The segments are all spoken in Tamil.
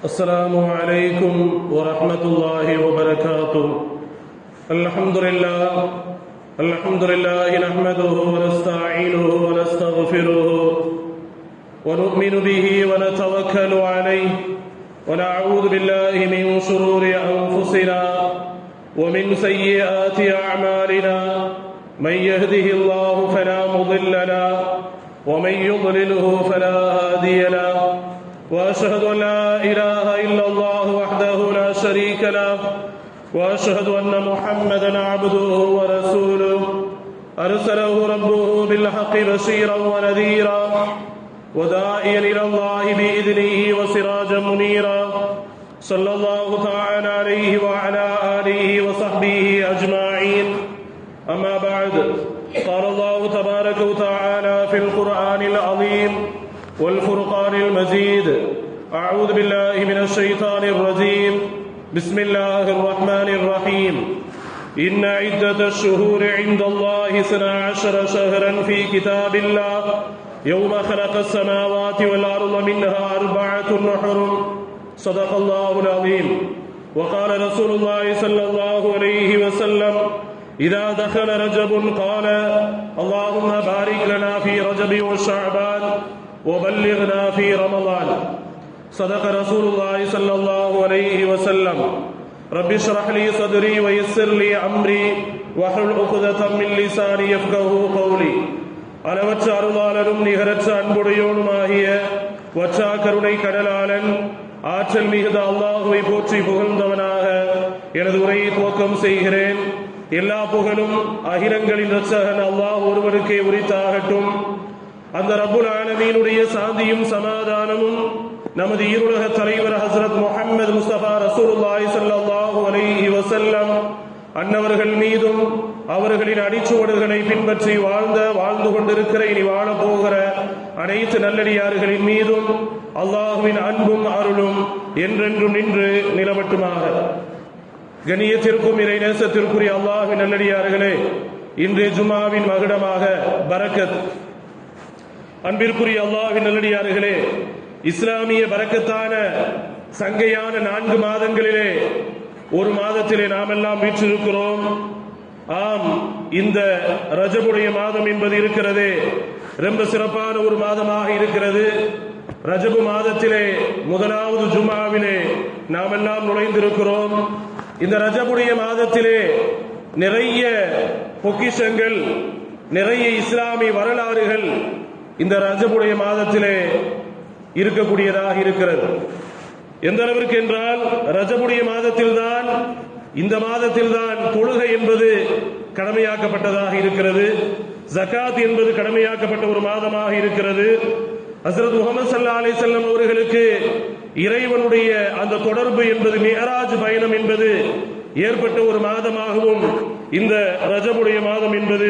السلام عليكم ورحمة الله وبركاته. الحمد لله نحمده ونستعينه ونستغفره ونؤمن به ونتوكل عليه ونعوذ بالله من شرور أنفسنا ومن سيئات أعمالنا. من يهده الله فلا مضل له ومن يضلله فلا هادي له. وأشهد أن لا إله إلا الله وحده لا شريك له وأشهد أن محمدا عبده ورسوله أرسله ربه بالحق بشيرا ونذيرا وداعيا إلى الله بإذنه وسراجا منيرا. صلى الله تعالى عليه وعلى آله وصحبه أجمعين. أما بعد، قال الله تبارك وتعالى في القرآن العظيم والفرقان المجيد: أعوذ بالله من الشيطان الرجيم. بسم الله الرحمن الرحيم. إن عدة الشهور عند الله 12 شهرا في كتاب الله يوم خلق السماوات والأرض منها 4 حرم. صدق الله العظيم. وقال رسول الله صلى الله عليه وسلم: إذا دخل رجب قال: اللهم بارك لنا في رجب وشعبان وبلغنا في رمضان. صدق رسول الله صلى الله عليه وسلم. رب اشرح لي صدري ويسر لي أمري واحلل عقدة من لساني يفقهوا قولي. அளவற்ற அருளாளனும் நிகரற்ற அன்புடையோனுமாகிய வற்றா கருணை கடலாளன் ஆற்றல் மிகுந்த அல்லாஹுவை போற்றி புகழ்ந்தவனாக எனது உரையை துவக்கம் செய்கிறேன். எல்லா புகழும் அகிலங்களின் இரட்சகன் அல்லாஹ் ஒருவருக்கே உரித்தாகட்டும். அந்த ரப்புல் ஆலமீனுடைய சாந்தியும் சமாதானமும் நமது ஈருலக தலைவர் ஹஸ்ரத் முஹம்மது முஸ்தபா ரசூலுல்லாஹி ஸல்லல்லாஹு அலைஹி வஸல்லம் அன்னவர்கள் மீதும் அவர்களின் அடிச்சுவடுகளை பின்பற்றி வாழ்ந்து கொண்டிருக்கிற இனி வாழப் போகிற அனைத்து நல்லடியார்களின் மீதும் அல்லாஹுவின் அன்பும் அருளும் என்றென்றும் நின்று நிலவட்டுமாக. கண்ணியத்திற்கும் இறை நேசத்திற்குரிய அல்லாஹ்வின் நல்லடியார்களே, இன்றைய ஜும்ஆவின் மகுடமாக பரக்கத். அன்பிற்குரிய அல்லாஹ்வின் நல்லடியார்களே, இஸ்லாமிய பரக்கத்தான சங்கையான 4 மாதங்களிலே ஒரு மாதத்திலே நாம் எல்லாம் வீற்றிருக்கிறோம். ஆம், இந்த ரஜபுடைய மாதம் என்பது இருக்கிறதே ரொம்ப சிறப்பான ஒரு மாதமாக இருக்கிறது. ரஜபு மாதத்திலே முதலாவது ஜும்ஆவிலே நாம் எல்லாம் நுழைந்திருக்கிறோம். இந்த ரஜபுடைய மாதத்திலே நிறைய பொக்கிஷங்கள், நிறைய இஸ்லாமிய வரலாறுகள் இந்த ரஜபுடைய மாதத்திலே இருக்கக்கூடியதாக இருக்கிறது. எந்த அளவிற்கு என்றால், ரஜபுடைய மாதத்தில்தான், இந்த மாதத்தில்தான் தொழுகை என்பது கடமையாக்கப்பட்டதாக இருக்கிறது. ஜகாத் என்பது கடமையாக்கப்பட்ட ஒரு மாதமாக இருக்கிறது. ஹஸ்ரத் முஹம்மது ஸல்லல்லாஹு அலைஹி வஸல்லம் அவர்களுக்கு இறைவனுடைய அந்த தொடர்பு என்பது, மிஅராஜ் பயணம் என்பது ஏற்பட்ட ஒரு மாதமாகவும் இந்த ரஜபுடைய மாதம் என்பது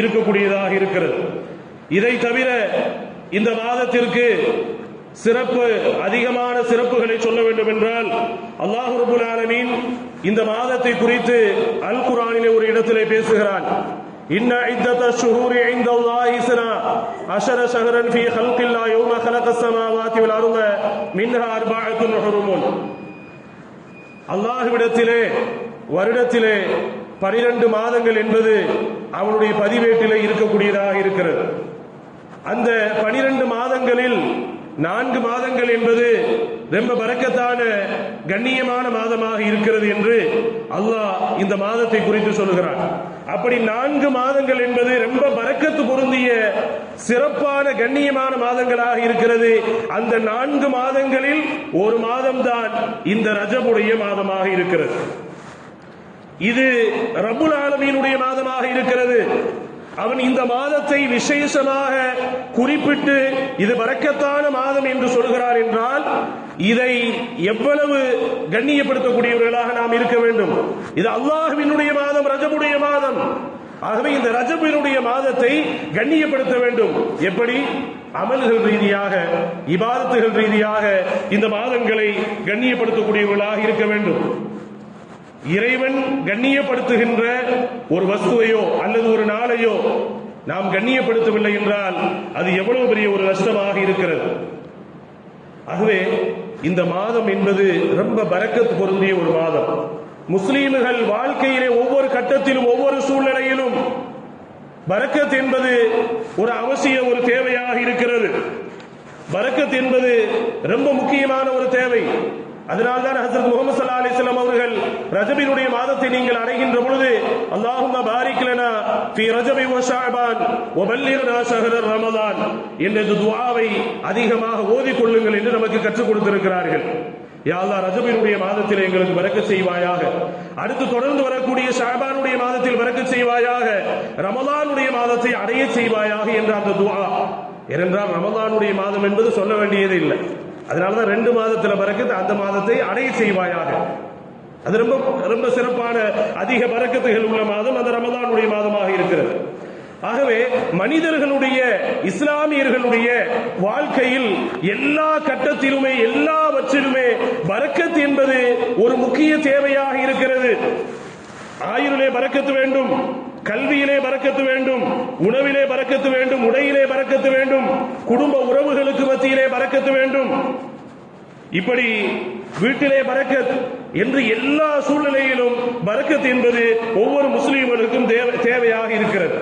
இருக்கக்கூடியதாக இருக்கிறது. இதை தவிர இந்த மாதத்திற்கு சிறப்பு, அதிகமான சிறப்புகளை சொல்ல வேண்டும் என்றால், அல்லாஹ் ரப்பல் ஆலமீன் இந்த மாதத்தை குறித்து அல் குர்ஆனிலே ஒரு இடத்திலே பேசுகிறான். இன்ன இத்தத ஷுஹூரி இன்தல்லாஹி 12 ஷஹரன் ஃபீ ஹல்கில்லாஹி யௌம ஹலகஸ் ஸமாவாதி வல் அர்த மின்ஹா 4 ஹுருமுன். அல்லாஹ்விடத்திலே வருடத்திலே 12 மாதங்கள் என்பது அவனுடைய பதிவேட்டிலே இருக்கக்கூடியதாக இருக்கிறது. அந்த 12 மாதங்களில் 4 மாதங்கள் என்பது ரொம்ப பரக்கத்தான கண்ணியமான மாதமாக இருக்கிறது என்று அல்லாஹ் இந்த மாதத்தை குறித்து சொல்கிறான். அப்படி 4 மாதங்கள் என்பது ரொம்ப பரக்கத்து பொருந்திய சிறப்பான கண்ணியமான மாதங்களாக இருக்கிறது. அந்த 4 மாதங்களில் ஒரு மாதம்தான் இந்த ரஜபுடைய மாதமாக இருக்கிறது. இது ரப்புல் ஆலமீனுடைய மாதமாக இருக்கிறது. அவன் இந்த மாதத்தை விசேஷமாக குறிப்பிட்டு இது பரக்கத்தான மாதம் என்று சொல்கிறார் என்றால், இதை எவ்வளவு கண்ணியப்படுத்தக்கூடியவர்களாக நாம் இருக்க வேண்டும். இது அல்லாஹ்வினுடைய மாதம், ரஜபுடைய மாதம். ஆகவே இந்த ரஜபினுடைய மாதத்தை கண்ணியப்படுத்த வேண்டும். எப்படி? அமல்கள் ரீதியாக, இபாதத்துகள் ரீதியாக இந்த மாதங்களை கண்ணியப்படுத்தக்கூடியவர்களாக இருக்க வேண்டும். இறைவன் கண்ணியப்படுத்துகின்ற ஒரு வஸ்துவையோ அல்லது ஒரு நாளையோ நாம் கண்ணியப்படுத்தவில்லை என்றால் அது எவ்வளவு பெரிய ஒரு நஷ்டமாக இருக்கிறது. ஆகவே இந்த மாதம் என்பது ரொம்ப பரக்கத் பொருந்திய ஒரு மாதம். முஸ்லீம்கள் வாழ்க்கையிலே ஒவ்வொரு கட்டத்திலும் ஒவ்வொரு சூழ்நிலையிலும் பரக்கத் என்பது ஒரு அவசிய ஒரு தேவையாக இருக்கிறது. பரக்கத் என்பது ரொம்ப முக்கியமான ஒரு தேவை. அதனால்தான் ஹஜ்ரத் முஹம்மது ஸல்லல்லாஹு அலைஹி வஸல்லம் அவர்கள் ரஜபினுடைய மாதத்தை நீங்கள் அடைகின்ற பொழுது அல்லாஹும்ம பாரிக் லனா ஃபீ ரஜபி வ ஷஅபான் வ பல்லிக்னா ஷஹ்ர ரமதான் என்ற துஆவை அதிகமாக ஓதிக் கொள்ளுங்கள் என்று நமக்கு கற்றுக் கொடுத்திருக்கிறார்கள். யா அல்லாஹ், ரஜபினுடைய மாதத்தில் எங்களுக்கு பரக்கத் செய்வாயாக, அடுத்து தொடர்ந்து வரக்கூடிய ஷஅபானுடைய மாதத்தில் பரக்கத் செய்வாயாக, ரமலானுடைய மாதத்தை அடைய செய்வாயாக என்ற அந்த துஆ. ஏனென்றால் ரமலானுடைய மாதம் என்பது சொல்ல வேண்டியது இல்லை. அதனாலதான் 2 மாதத்தில் பரக்கத்து, அந்த மாதத்தை அடைய செய்வாயாக. அது ரொம்ப ரொம்ப சிறப்பான அதிக பரக்கத்துகள் உள்ள மாதம் அந்த ரமலானுடைய மாதமாக இருக்கிறது. ஆகவே மனிதர்களுடைய, இஸ்லாமியர்களுடைய வாழ்க்கையில் எல்லா கட்டத்திலுமே எல்லாவற்றிலுமே பரக்கத் என்பது ஒரு முக்கிய தேவையாக இருக்கிறது. ஆயுளிலே பரக்கத்து வேண்டும், கல்வியிலே பரக்கத்து வேண்டும், உணவிலே பரக்கத்து வேண்டும், உடையிலே பரக்கத்து வேண்டும், குடும்ப உறவுகளுக்கு மத்தியிலே பரக்கத்து வேண்டும். இப்படி வீட்டிலே பரக்கத் என்று எல்லா சூழ்நிலையிலும் பரக்கத் என்பது ஒவ்வொரு முஸ்லீம்களுக்கும் தேவையாக இருக்கிறது.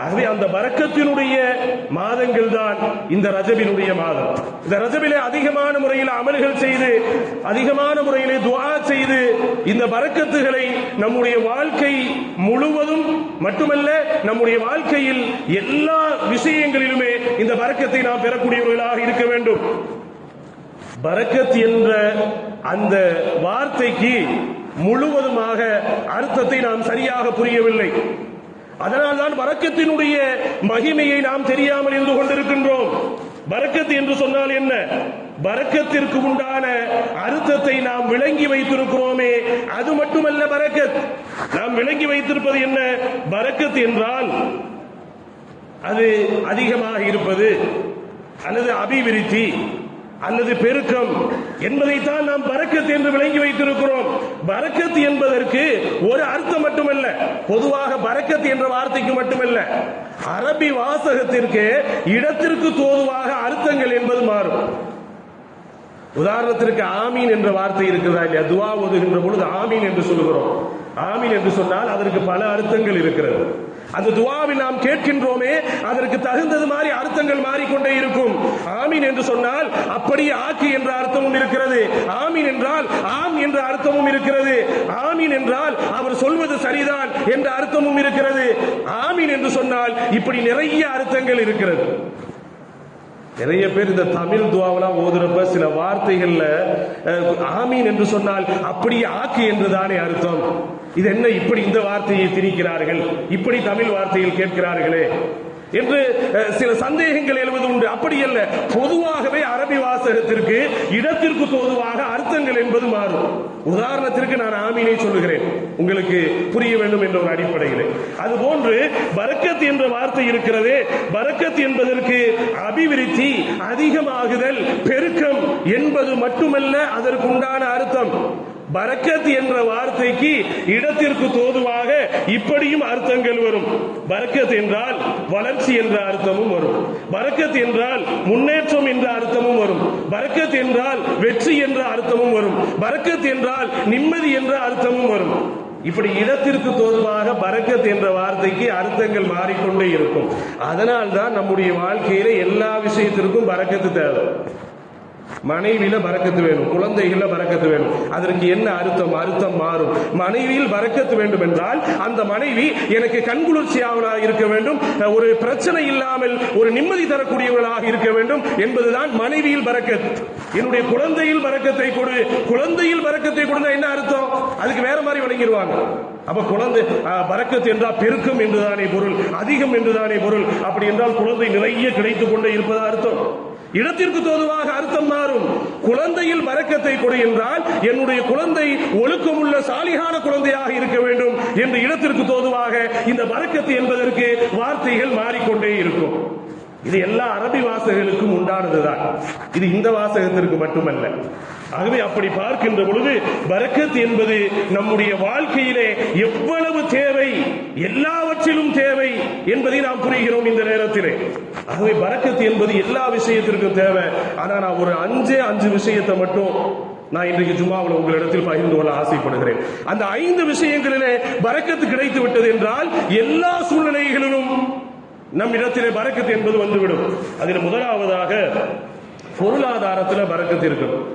ஆகவே அந்த பரக்கத்தினுடைய மாதங்கள் தான் இந்த ரஜபினுடைய மாதம். இந்த ரஜபிலே அதிகமான முறையில் அமல்கள் செய்து, அதிகமான முறையிலே துஆ செய்து, இந்த பரக்கத்துகளை நம்முடைய வாழ்க்கை முழுவதும் மட்டுமல்ல, நம்முடைய வாழ்க்கையில் எல்லா விஷயங்களிலுமே இந்த பரக்கத்தை நாம் பெறக்கூடியவர்களாக இருக்க வேண்டும். பரக்கத் என்ற அந்த வார்த்தைக்கு முழுவதுமாக அர்த்தத்தை நாம் சரியாக புரியவில்லை. அதனால்தான் பரக்கத்தினுடைய மகிமையை நாம் தெரியாமல் இருந்து கொண்டிருக்கின்றோம். பரக்கத் என்று சொன்னால் என்ன? பரக்கத்திற்கு உண்டான அர்த்தத்தை நாம் விளங்கி வைத்திருக்கிறோமே, அது மட்டுமல்ல பரக்கத். நாம் விளங்கி வைத்திருப்பது என்ன? பரக்கத் என்றால் அது அதிகமாக இருப்பது, அல்லது அபிவிருத்தி, அல்லது பெருக்கம் என்பதைத்தான் நாம் பரக்கத் என்று விளங்கி வைத்திருக்கிறோம். பரக்கத் என்பதற்கு ஒரு அர்த்தம் மட்டுமல்ல, பொதுவாக பரக்கத் என்ற வார்த்தைக்கு மட்டுமல்ல, அரபி வாசகத்திற்கு இடத்திற்கு தோதுவாக அர்த்தங்கள் என்பது மாறும். உதாரணத்திற்கு ஆமீன் என்ற வார்த்தை இருக்கிறதா இல்லையா? துஆ ஓதுகின்ற பொழுது ஆமீன் என்று சொல்கிறோம். ஆமீன் என்று சொன்னால் அதற்கு பல அர்த்தங்கள் இருக்கிறது. அந்த துஆவை நாம் கேட்கின்றோமே, அதற்கு தகுந்தது மாதிரி அர்த்தங்கள் மாறிக்கொண்டே இருக்கும். ஆமீன் என்று சொன்னால் அப்படியே ஆக்கி என்ற அர்த்தமும் இருக்கிறது. ஆமீன் என்றால் ஆம் என்ற அர்த்தமும் இருக்கிறது. ஆமீன் என்றால் அவர் சொல்வது சரிதான் என்ற அர்த்தமும் இருக்கிறது. ஆமீன் என்று சொன்னால் இப்படி நிறைய அர்த்தங்கள் இருக்கிறது. நிறைய பேர் இந்த தமிழ் துஆவெல்லாம் ஓதுறப்ப சில வார்த்தைகள்ல ஆமீன் என்று சொன்னால் அப்படியே ஆக்கி என்றுதானே அர்த்தம், இது என்ன இப்படி இந்த வார்த்தையை திணிக்கிறார்கள், இப்படி தமிழ் வார்த்தையில் கேட்கிறார்களே என்று சில சந்தேகங்கள் எழுவது உண்டு. அப்படி அல்ல, பொதுவாகவே அரபி வாசகத்திற்கு இடத்திற்கு தோதுவாக அர்த்தங்கள் என்பது மாறும். உதாரணத்திற்கு நான் ஆமீனை சொல்லுகிறேன், உங்களுக்கு புரிய வேண்டும் என்ற ஒரு அடிப்படையில். அதுபோன்று பரக்கத் என்ற வார்த்தை இருக்கிறதே, பரக்கத் என்பதற்கு அபிவிருத்தி, அதிகமாகுதல், பெருக்கம் என்பது மட்டுமல்ல அதற்கு உண்டான அர்த்தம். பரக்கத் என்ற வார்த்தைக்கு இடத்திற்கு தோதுவாக இப்படியும் அர்த்தங்கள் வரும். பரக்கத் என்றால் வளர்ச்சி என்ற அர்த்தமும் வரும். பரக்கத் என்றால் முன்னேற்றம் என்ற அர்த்தமும் வரும். பரக்கத் என்றால் வெற்றி என்ற அர்த்தமும் வரும். பரக்கத் என்றால் நிம்மதி என்ற அர்த்தமும் வரும். இப்படி இடத்திற்கு தோதுவாக பரக்கத் என்ற வார்த்தைக்கு அர்த்தங்கள் மாறிக்கொண்டே இருக்கும். அதனால்தான் நம்முடைய வாழ்க்கையில எல்லா விஷயத்திற்கும் பரக்கத்து தேவை. மனைவியில பரக்கத்து வேணும், குழந்தைகள பரக்கத்து வேணும். அதற்கு என்ன அர்த்தம்? அர்த்தம் மாறும். மனைவியில் பரக்கத்து வேண்டும் என்றால் அந்த மனைவி எனக்கு கண்குளிர்ச்சியாளராக இருக்க வேண்டும், ஒரு பிரச்சனை இல்லாமல் ஒரு நிம்மதி தரக்கூடியவர்களாக இருக்க வேண்டும் என்பதுதான் மனைவியில் பரக்கத். என்னுடைய குழந்தையில் பரக்கத்தை கொடு, குழந்தையில் பரக்கத்தை கொடுத்தா என்ன அர்த்தம்? அதுக்கு வேற மாதிரி வழங்கிடுவாங்க. அப்ப குழந்தை பரக்கத் என்றால் பெருக்கம் என்றுதானே பொருள், அதிகம் என்றுதானே பொருள். அப்படி என்றால் குழந்தை நிறைய கிடைத்துக் கொண்டே இருப்பதா அர்த்தம்? இடத்திற்கு தோதுவாக அர்த்தம் மாறும். குழந்தையில் பரக்கத்தை கொடு என்றால் என்னுடைய குழந்தை ஒழுக்கமுள்ள சாலிகான குழந்தையாக இருக்க வேண்டும் என்று இடத்திற்கு தோதுவாக இந்த பரக்கத்து என்பதற்கு வார்த்தைகள் மாறிக்கொண்டே இருக்கும். இது எல்லா அரபி வாசகர்களுக்கும் உண்டானதுதான், இது இந்த வாசகத்திற்கு மட்டுமல்ல. ஆகவே அப்படி பார்க்கின்ற பொழுது பரக்கத் என்பது நம்முடைய வாழ்க்கையிலே எவ்வளவு தேவை, எல்லாவற்றையும் எல்லாவற்றிலும் தேவை என்பதை நாம் புரிகிறோம் இந்த நேரத்திலே. ஆகவே பரக்கத் என்பது எல்லா விஷயத்திற்கும் தேவை. ஆனா நான் ஒரு அஞ்சு விஷயத்தை மட்டும் நான் இன்றைக்கு ஜும்மாவில் உங்களிடத்தில் பகிர்ந்து கொள்ள ஆசைப்படுகிறேன். அந்த 5 விஷயங்களிலே பரக்கத்து கிடைத்து விட்டது என்றால் எல்லா சூழ்நிலைகளிலும் நம் இடத்திலே பரக்கத்து என்பது வந்துவிடும். அதில் முதலாவதாக பொருளாதாரத்தில் பரக்கத்து இருக்கணும்.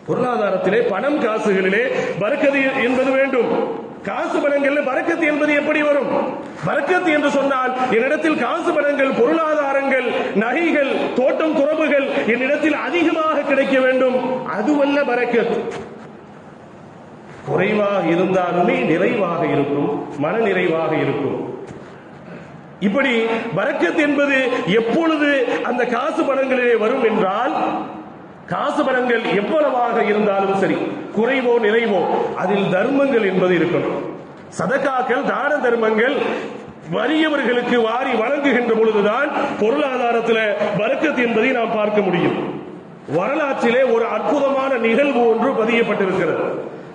பொருளாதாரத்திலே பணம் காசுகளிலே பரக்கத்து என்பது வேண்டும். காசு பணங்கள்ல பரக்கத்து என்பது எப்படி வரும்? பரக்கத்து என்று சொன்னால் என்னிடத்தில் காசு பணங்கள், பொருளாதாரங்கள், நகைகள், தோட்டம் துறவுகள் என்னிடத்தில் அதிகமாக கிடைக்க வேண்டும். அதுவல்ல பரக்கத். குறைவாக இருந்தாலுமே நிறைவாக இருக்கும், மன நிறைவாக இருக்கும். இப்படி பரக்கத் என்பது எப்பொழுது அந்த காசு பணங்களிலே வரும் என்றால், காசு பணங்கள் எவ்வளவாக இருந்தாலும் சரி, குறைவோ நிறைவோ, அதில் தர்மங்கள் என்பது இருக்கணும். சதகாக்கள், தான தர்மங்கள் வறியவர்களுக்கு வாரி வழங்குகின்ற பொழுதுதான் பொருளாதாரத்தில் பரக்கத் என்பதை நாம் பார்க்க முடியும். வரலாற்றிலே ஒரு அற்புதமான நிகழ்வு ஒன்று பதியப்பட்டிருக்கிறது.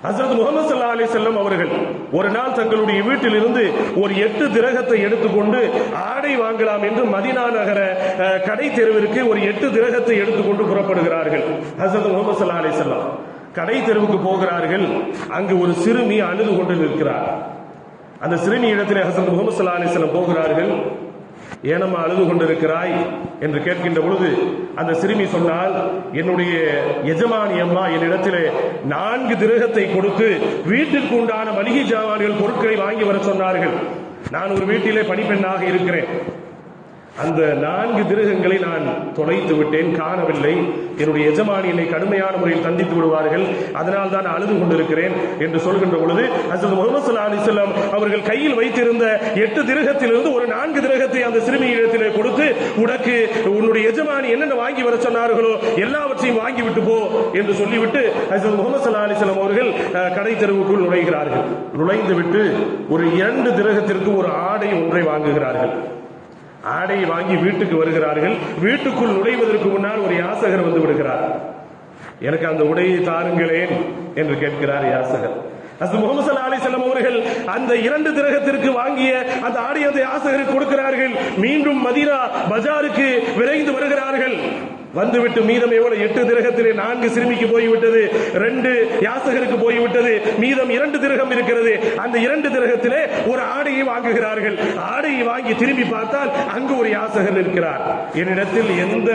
ஹஜ்ரத் முஹம்மது ஸல்லல்லாஹு அலைஹி வஸல்லம் அவர்கள் ஒரு நாள் தங்களுடைய வீட்டில் இருந்து ஒரு 8 திரகத்தை எடுத்துக்கொண்டு ஆடை வாங்கலாம் என்று மதீனா நகர கடை தெருவிற்கு ஒரு 8 திரகத்தை எடுத்துக்கொண்டு புறப்படுகிறார்கள். ஹஜ்ரத் முஹம்மது ஸல்லல்லாஹு அலைஹி வஸல்லம் கடை தெருவுக்கு போகிறார்கள். அங்கு ஒரு சிறுமி அழுது கொண்டு நிற்கிறார். அந்த சிறுமி இடத்திலே ஹஜ்ரத் முஹம்மது ஸல்லல்லாஹு அலைஹி வஸல்லம் போகிறார்கள். ஏனம்மா அழுது கொண்டிருக்கிறாய் என்று கேட்கின்ற பொழுது அந்த சிறுமி சொன்னால், என்னுடைய எஜமானி அம்மா என்னிடத்திலே 4 திரகத்தை கொடுத்து வீட்டிற்கு உண்டான மளிகை ஜாமான்கள் பொருட்களை வாங்கி வர சொன்னார்கள். நான் ஒரு வீட்டிலே பணிப்பெண்ணாக இருக்கிறேன். அந்த 4 திரகங்களை நான் தொலைத்து விட்டேன், காணவில்லை. என்னுடைய எஜமானி என்னை கடுமையான முறையில் தண்டித்து விடுவார்கள், அதனால் தான் அழுது கொண்டிருக்கிறேன் என்று சொல்கின்ற பொழுது ஹஜ்ரத் முஹம்மது ஸல்லல்லாஹு அலைஹி வஸல்லம் அவர்கள் கையில் வைத்திருந்த 8 திரகத்திலிருந்து ஒரு 4 திரகத்தை அந்த சிறுமியிடத்திலே கொடுத்து, உனக்கு உன்னுடைய எஜமானி என்னென்ன வாங்கி வர சொன்னார்களோ எல்லாவற்றையும் வாங்கிவிட்டு போ என்று சொல்லிவிட்டு ஹஜ்ரத் முஹம்மது ஸல்லல்லாஹு அலைஹி வஸல்லம் அவர்கள் கடை தெருவுக்குள் நுழைகிறார்கள். நுழைந்து விட்டு ஒரு 2 திரகத்திற்கு ஒரு ஆடை ஒன்றை வாங்குகிறார்கள். ஆடையை வாங்கி வீட்டுக்கு வருகிறார்கள். வீட்டுக்குள் நுழைவதற்கு முன்னால் ஒரு யாசகர் வந்து விடுகிறார். எனக்கு அந்த உடையை தாருங்களேன் என்று கேட்கிறார் யாசகர். ஹஜ்ரத் முஹம்மது ஸல்லல்லாஹு அலைஹி வஸல்லம் அவர்கள் அந்த 2 திரகத்திற்கு வாங்கிய அந்த ஆடையை அந்த யாசகருக்கு கொடுக்கிறார்கள். மீண்டும் மதீனா பஜாருக்கு விரைந்து வருகிறார்கள். வந்துவிட்டு மீதம் எவ்வளவு 8 திரகத்திலே 4 சிறுமிக்கு போய்விட்டது, 2 யாசகருக்கு போய்விட்டது, மீதம் 2 திரகம் இருக்கிறது. அந்த 2 திரகத்திலே ஒரு ஆடையை வாங்குகிறார்கள். ஆடையை வாங்கி திரும்பி பார்த்தால் அங்கு ஒரு யாசகர் இருக்கிறார். என்னிடத்தில் எந்த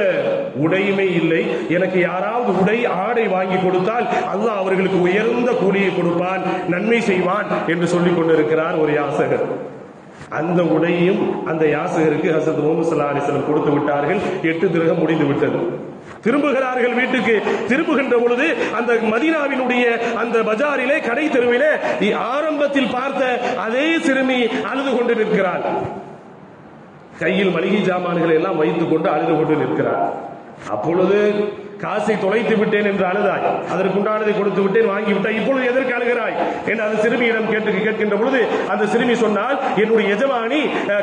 உடையுமே இல்லை, எனக்கு யாராவது உடை ஆடை வாங்கி கொடுத்தால் அல்லாஹ் அவர்களுக்கு உயர்ந்த கூலியை கொடுப்பான், நன்மை செய்வான் என்று சொல்லிக் கொண்டிருக்கிறார் ஒரு யாசகர். அந்த உடையும் அந்த யாசகருக்கு ஹஜ்ரத் முஹம்மது ஸல்லல்லாஹு அலைஹி வஸல்லம் கொடுத்து விட்டார்கள். 8 திரகம் முடிந்து விட்டது. திரும்புகிறார்கள் வீட்டுக்கு. திரும்புகின்ற பொழுது அந்த மதீனாவினுடைய அந்த பஜாரிலே கடை தெருவிலே ஆரம்பத்தில் பார்த்த அதே சிறுமி அழுது கொண்டு நிற்கிறாள். கையில் மளிகை ஜாமான்களை எல்லாம் வைத்துக் கொண்டு அழுது கொண்டு நிற்கிறார். அப்பொழுது காசை தொலைத்து விட்டேன் என்று அழுதாய், அதற்குண்டானதை கொடுத்து விட்டேன், வாங்கி விட்டாய், இப்பொழுது எதற்கு அழுகிறாய் என்று அந்த சிறுமியிடம் கேட்கின்ற பொழுது அந்த சிறுமி சொன்னால், என்னுடைய எஜமானி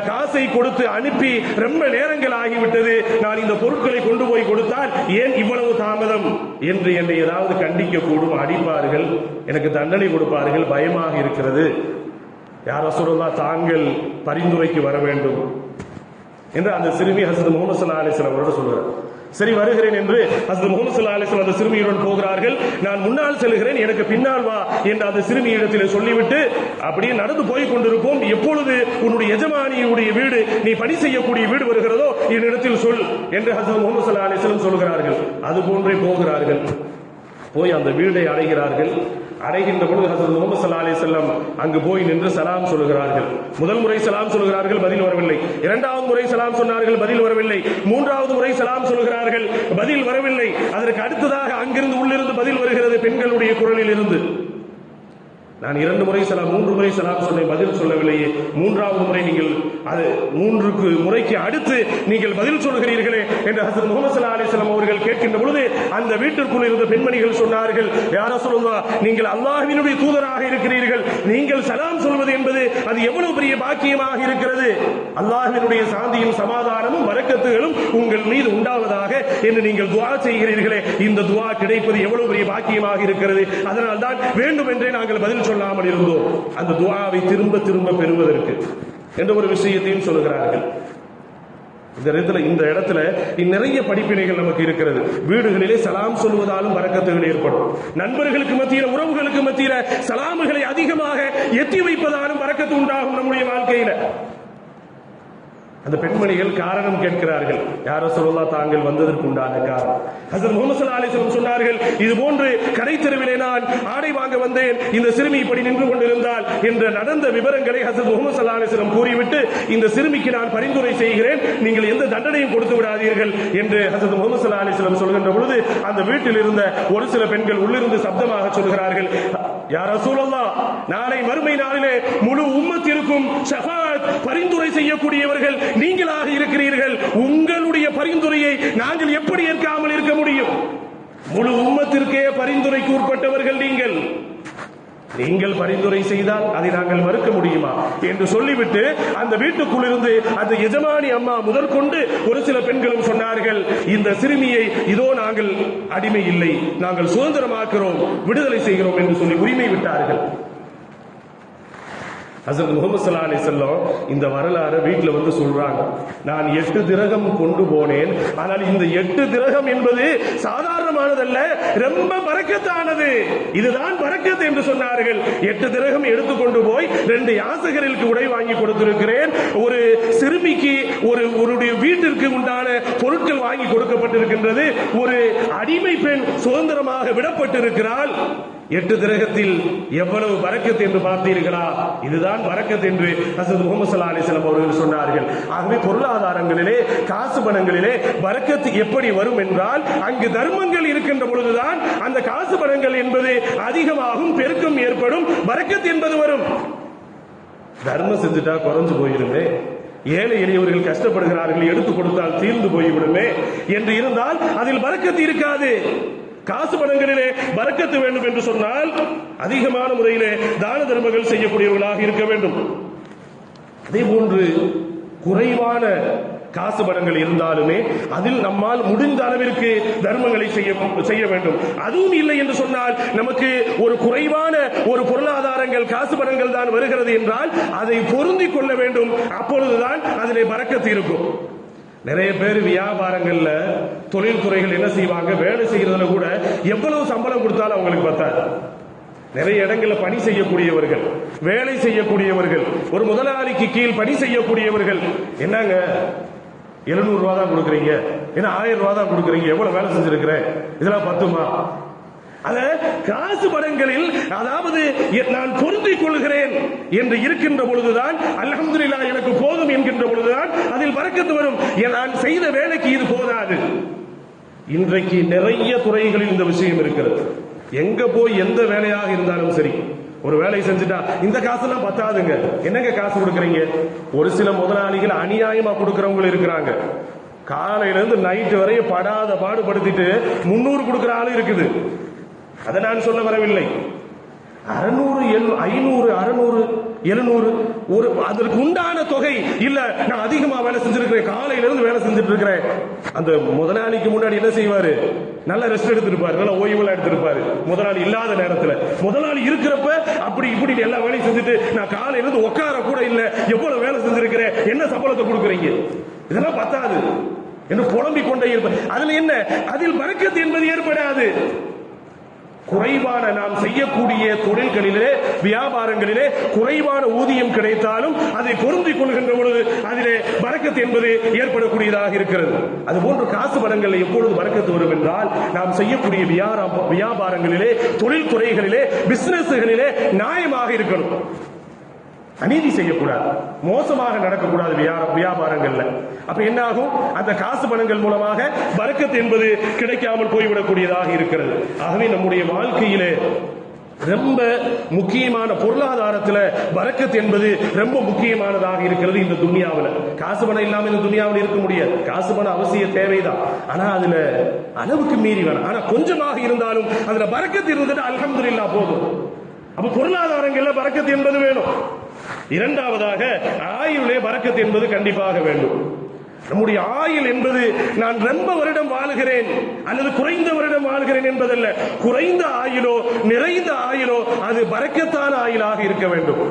காசை கொடுத்து அனுப்பி ரொம்ப நேரங்கள் ஆகிவிட்டது, நான் இந்த பொருட்களை கொண்டு போய் கொடுத்தால் ஏன் இவ்வளவு தாமதம் என்று என்னை ஏதாவது கண்டிக்க கூடும், அடிப்பார்கள், எனக்கு தண்டனை கொடுப்பார்கள், பயமாக இருக்கிறது. யா ரசூலுல்லாஹ், தாங்கள் பரிந்துரைக்கு வர வேண்டும் என்று அந்த சிறுமி ஹஜ்ரத் முஹம்மது ஸல்லல்லாஹு அலைஹி வஸல்லம் அவரோடு சொல்கிறார். சரி, வருகிறேன் என்று ஹஜ்ரத் முஹம்மது ஸல்லல்லாஹு அலைஹி வஸல்லம் அந்த சிறுமியுடன் போகிறார்கள். நான் முன்னால் செல்கிறேன், எனக்கு பின்னால் வா என்று அந்த சிறுமியிடத்தில் சொல்லிவிட்டு அப்படியே நடந்து போய் கொண்டிருப்போம். எப்பொழுது உன்னுடைய எஜமானியுடைய வீடு, நீ பணி செய்யக்கூடிய வீடு வருகிறதோ என்னிடத்தில் சொல் என்று ஹஜ்ரத் முஹம்மது ஸல்லல்லாஹு அலைஹி வஸல்லம் சொல்கிறார்கள். அது போன்றே போகிறார்கள். போய் அந்த வீடை அடைகிறார்கள். அடைகின்ற பொழுது ஹஜ்ரத் முஹம்மது ஸல்லல்லாஹு அலைஹி வஸல்லம் அங்கு போய் நின்று சலாம் சொல்கிறார்கள். முதல் முறை சலாம் சொல்கிறார்கள், பதில் வரவில்லை. இரண்டாவது முறை சலாம் சொன்னார்கள், பதில் வரவில்லை. மூன்றாவது முறை சலாம் சொல்கிறார்கள், பதில் வரவில்லை. அதற்கு அடுத்ததாக அங்கிருந்து உள்ளிருந்து பதில் வருகிறது, பெண்களுடைய குரலில் இருந்து. நான் 2 முறை சலாம், 3 முறை சலாம் சொன்னேன், பதில் சொல்லவில்லையே. மூன்றாவது முறை நீங்கள் அது 3 முறைக்கு அடுத்து நீங்கள் பதில் சொல்கிறீர்களே என்று ஹஜ்ரத் முஹம்மது ஸல்லல்லாஹு அலைஹி வஸல்லம் அவர்கள் கேட்கின்ற பொழுது அந்த வீட்டிற்குள் இருந்த பெண்மணிகள் சொன்னார்கள், யா ரசூலுல்லாஹ், நீங்கள் அல்லாஹ்வினுடைய தூதராக இருக்கிறீர்கள், நீங்கள் சலாம் சொல்வது என்பது அது எவ்வளவு பெரிய பாக்கியமாக இருக்கிறது. அல்லாஹ்வினுடைய சாந்தியும் சமாதானமும் பரக்கத்துகளும் உங்கள் மீது உண்டாவதாக என்று நீங்கள் துஆ செய்கிறீர்களே, இந்த துஆ கிடைப்பது எவ்வளவு பெரிய பாக்கியமாக இருக்கிறது. அதனால் தான் வேண்டும் என்றே நாங்கள் பதில் சொல்லாமல் இருந்தோம். அந்த துஆவை திரும்ப திரும்ப பெறுவதற்கு என்ற ஒரு விஷயத்தையும் சொல்லுகிறார்கள். இந்த இடத்துல நிறைய படிப்பினைகள் நமக்கு இருக்கிறது. வீடுகளிலே சலாம் சொல்வதாலும் பரக்கத்துகள் ஏற்படும். நண்பர்களுக்கு மத்தியில, உறவுகளுக்கு மத்தியில சலாமுகளை அதிகமாக எத்தி வைப்பதாலும் பரக்கத்து உண்டாகும் நம்முடைய வாழ்க்கையில. அந்த பெண்மணிகள் காரணம் கேட்கிறார்கள். யா ரசூலுல்லாஹ், தாங்கள் வந்ததற்கு உண்டான காரணம். ஹஜ்ரத் முஹம்மது ஸல்லல்லாஹு அலைஹி வஸல்லம் சொன்னார்கள், இது போன்று கடை தெருவிலே நான் ஆடை வாங்க வந்தேன், இந்த சிறுமி இப்படி நின்று கொண்டிருந்தால் என்ற நடந்த விவரங்களை ஹஜ்ரத் முஹம்மது ஸல்லல்லாஹு அலைஹி வஸல்லம் கூறிவிட்டு, இந்த சிறுமிக்கு நான் பரிந்துரை செய்கிறேன், நீங்கள் எந்த தண்டனையும் கொடுத்து விடாதீர்கள் என்று ஹஜ்ரத் முஹம்மது ஸல்லல்லாஹு அலைஹி வஸல்லம் சொல்கின்ற பொழுது, அந்த வீட்டில் இருந்த ஒரு சில பெண்கள் உள்ளிருந்து சப்தமாக சொல்கிறார்கள், யா ரசூலல்லாஹ், நாளை மறுமை நாளிலே முழு உம்மத்திற்கும் ஷஃபாஅத் பரிந்துரை செய்யக்கூடியவர்கள் நீங்களாக இருக்கிறீர்கள். உங்களுடைய பரிந்துரையை நாங்கள் எப்படி ஏற்காமல் இருக்க முடியும்? முழு உம்மத்திற்கே பரிந்துரைக்கு உட்பட்டவர்கள் நீங்கள் பரிந்துரை செய்தால் அதை நாங்கள் மறுக்க முடியுமா என்று சொல்லிவிட்டு அந்த வீட்டுக்குள் இருந்து அந்த எஜமானி அம்மா முதற்கொண்டு ஒரு சில பெண்களும் சொன்னார்கள், இந்த சிறுமியை இதோ நாங்கள் அடிமை இல்லை, நாங்கள் சுதந்திரமாக்குறோம், விடுதலை செய்கிறோம் என்று சொல்லி உரிமை விட்டார்கள். ஹஜ்ரத் முஹம்மது ஸல்லல்லாஹு அலைஹி வஸல்லம் இந்த வரலாறு வீட்டில் வந்து சொல்றாங்க, நான் 8 திரகம் கொண்டு போனேன், ஆனால் இந்த 8 திரகம் என்பது சாதாரணமானதல்ல, ரொம்ப பரக்கத்தானது, இதுதான் பரக்கத் என்று சொன்னார்கள். 8 திரகம் எடுத்துக்கொண்டு போய் 2 யாசகர்களுக்கு உடை வாங்கி கொடுத்திருக்கிறேன், ஒரு சிறுமிக்கு ஒரு வீட்டிற்கு உண்டான பொருட்கள் வாங்கி கொடுக்கப்பட்டிருக்கின்றது, ஒரு அடிமை பெண் சுதந்திரமாக விடப்பட்டிருக்கிறாள். 8 திரகத்தில் எவ்வளவு பரக்கத் என்று பார்த்தீர்களா? இதுதான் பரக்கத் என்று ஹஜ்ரத் முஹம்மது ஸல்லல்லாஹு அலைஹி வஸல்லம் அவர்கள் சொன்னார்கள். ஆகவே பொருளாதாரங்களிலே, காசு பணங்களிலே பரக்கத் எப்படி வரும் என்றால், அங்கு தர்மங்கள் இருக்கின்ற பொழுதுதான் அந்த காசு பணங்கள் என்பது அதிகமாகும், பெருக்கம் ஏற்படும், பரக்கத் என்பது வரும். தர்மம் செஞ்சுட்டா குறைஞ்சு போயிருமே, ஏழை எளியவர்கள் கஷ்டப்படுகிறார்கள், எடுத்து கொடுத்தால் தீர்ந்து போய்விடுமே என்று இருந்தால் அதில் பரக்கத் இருக்காது. காசு பணங்களிலே பரக்கத்து வேண்டும் என்று சொன்னால் அதிகமான முறையிலே தான தர்மங்கள் செய்யக்கூடியவர்களாக இருக்க வேண்டும். அதே போன்று குறைவான காசு பணங்கள் இருந்தாலுமே அதில் நம்மால் முடிந்த அளவிற்கு தர்மங்களை செய்ய வேண்டும். அதுவும் இல்லை என்று சொன்னால் நமக்கு ஒரு குறைவான ஒரு பொருளாதாரங்கள், காசு பணங்கள் தான் வருகிறது என்றால் அதை பொருந்திக் கொள்ள வேண்டும். அப்பொழுதுதான் அதிலே பரக்கத்து இருக்கும். நிறைய பேர் வியாபாரங்கள்ல, தொழில் துறைகள் என்ன செய்வாங்க, வேலை செய்யறதுல கூட எவ்வளவு சம்பளம் கொடுத்தாலும் அவங்களுக்கு பத்தாது. நிறைய இடங்களில் பணி செய்யக்கூடியவர்கள், வேலை செய்யக்கூடியவர்கள், ஒரு முதலாளிக்கு கீழ் பணி செய்யக்கூடியவர்கள், என்னங்க 700 ரூபா தான் கொடுக்குறீங்க, என்ன 1000 ரூபா தான் கொடுக்குறீங்க, எவ்வளவு வேலை செஞ்சிருக்கிறேன், இதெல்லாம் பத்துமா? அத காசு பணங்களில், அதாவது நான் பொருந்திக் கொள்கிறேன் என்று இருக்கின்ற பொழுதுதான், அல்ஹம்துலில்லாஹ் எனக்கு போதும் என்கின்ற பொழுதுதான் அதில் பரக்கத்து வரும். நான் செய்த வேலைக்கு இது போதாது. இன்றைக்கு நிறைய துறைகளில் இந்த விஷயம் இருக்கிறது. எங்க போய் எந்த வேலையாக இருந்தாலும் சரி, ஒரு வேலை செஞ்சுட்டா இந்த காசுலாம் பத்தாதுங்க, என்னங்க காசு கொடுக்குறீங்க? ஒரு சில முதலாளிகள் அநியாயமா கொடுக்கறவங்க இருக்கிறாங்க. காலையில இருந்து நைட்டு வரைய படாத பாடுபடுத்திட்டு 300 கொடுக்கிற ஆளு இருக்குது. அதை நான் சொல்ல வரவில்லை. 600, 500, 600, 700 ஒரு அதற்கு உண்டான தொகை இல்ல. நான் அதிகமா வேலை செஞ்சிருக்கிறேன், காலையில இருந்து வேலை செஞ்சுட்டு இருக்கிறேன். அந்த முதலாளிக்கு முன்னாடி என்ன செய்வாரு? நல்ல ரெஸ்ட் எடுத்திருப்பாரு, நல்ல ஓய்வுலாம் எடுத்திருப்பாரு. முதலாளி இல்லாத நேரத்தில், முதலாளி இருக்கிறப்ப அப்படி இப்படி எல்லா வேலையும் செஞ்சுட்டு, நான் காலையில இருந்து உட்கார கூட இல்ல, எவ்வளவு வேலை செஞ்சிருக்கிறேன், என்ன சம்பளத்தை கொடுக்குறீங்க, இதெல்லாம் பத்தாது என்று புலம்பிக் கொண்டே இருப்பார். அதுல என்ன? அதில் பரக்கத் என்பது ஏற்படாது. குறைவான நாம் செய்யக்கூடிய தொழில்களிலே, வியாபாரங்களிலே குறைவான ஊதியம் கிடைத்தாலும் அதை பொருந்திக் கொள்கின்ற பொழுது அதிலே பரக்கத் என்பது ஏற்படக்கூடியதாக இருக்கிறது. அதுபோன்று காசு பணங்கள் எப்பொழுது பரக்கத்து வரும் என்றால், நாம் செய்யக்கூடிய வியாபாரங்களிலே, தொழில் துறைகளிலே, பிசினஸ்களிலே நியாயமாக இருக்கணும். அநீதி செய்யக்கூடாது, மோசமாக நடக்கக்கூடாது வியாபாரங்கள்ல. அப்ப என்ன ஆகும்? அந்த காசு பணங்கள் மூலமாக பரக்கத் என்பது கிடைக்காமல் போய்விடக்கூடியதாக இருக்கிறது. ஆகவே நம்முடைய வாழ்க்கையிலே ரொம்ப முக்கியமான, பொருளாதாரத்தில் பரக்கத் என்பது ரொம்ப முக்கியமானதாக இருக்கிறது. இந்த துன்யாவில் காசு பணம் இல்லாம இந்த துன்யாவில் இருக்க முடியாது. காசு பணம் அவசிய தேவைதான், ஆனா அதுல அளவுக்கு மீறி வேணும். ஆனா கொஞ்சமாக இருந்தாலும் அதுல பரக்கத் இருந்துட்டு அல்ஹம்துலில்லாஹ் போதும். அப்ப பொருளாதாரங்கள்ல பரக்கத் என்பது வேணும். இரண்டாவதாக ஆயுளே பரக்கத் என்பது கண்டிப்பாக வேண்டும். நம்முடைய ஆயுள் என்பது நான் ரொம்ப வருடம் வாழுகிறேன் அல்லது குறைந்த வருடம் வாழ்கிறேன் என்பதல்ல. குறைந்த ஆயுளோ நிறைந்த ஆயுளோ அது பரக்கத்தான ஆயுளாக இருக்க வேண்டும்.